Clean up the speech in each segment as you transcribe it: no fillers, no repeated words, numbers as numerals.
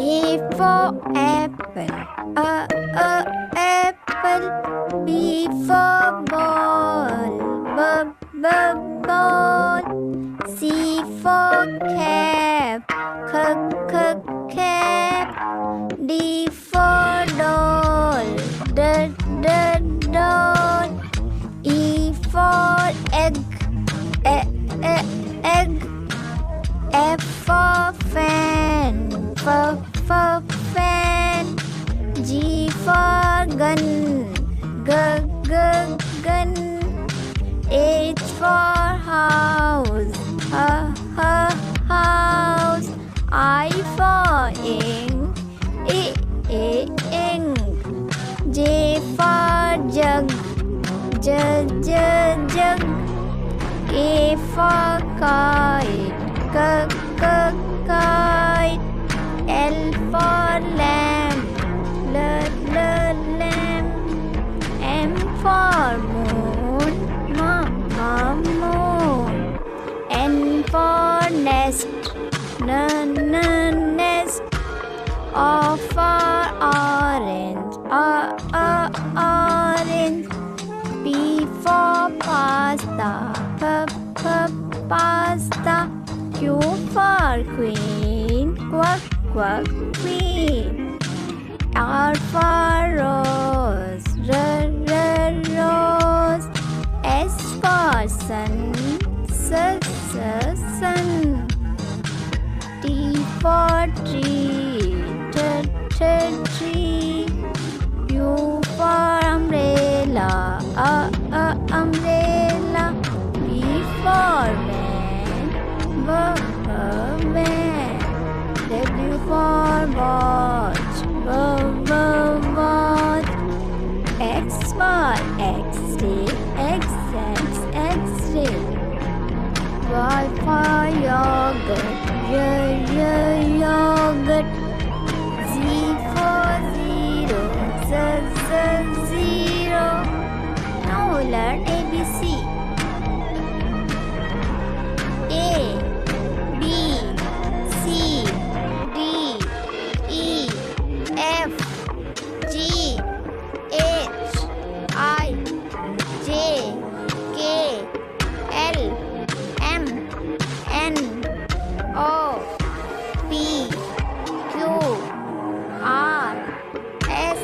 A for apple, apple. B for ball, ball. C for cap, cap. D for doll, doll. E for egg, egg. F for fan, fan. G for gun, gun. H for house, house. I for ink, ink. J for jug, jug. K for kite, kite. L for lamp, lamp. M for moon, moon. N for nest, nest. O for orange, orange. P for pasta, pasta. Q for queen, queen. R for rose, rose. S for sun, sun. T for tree, tree. U for umbrella, umbrella. V for van, W for watch, watch. X for X-ray, X-ray. Y for yogurt, yogurt. Z for zero, zero. Now we learn ABC. A, B, C, D, E, F, G, H, I, J, K, L, M, N, O, P, Q, R, S,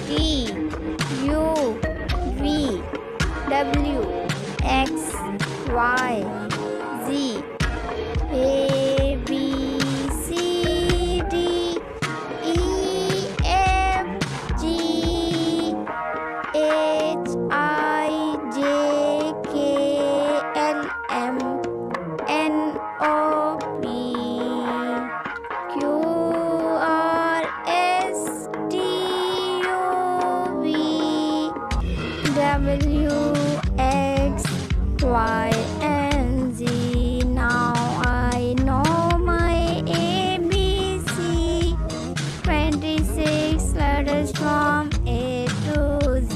T, U, V, W, X, Y, Z. A, B, C, D, E, F, G, H, I, J, K, L, M, N, O, P, Q, R, S, T, U, V, W, X, Y, and Z. Now I know my ABC. 26 letters from A to Z.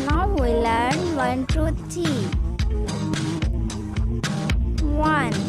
Now we learn 1, 2, 3. 1.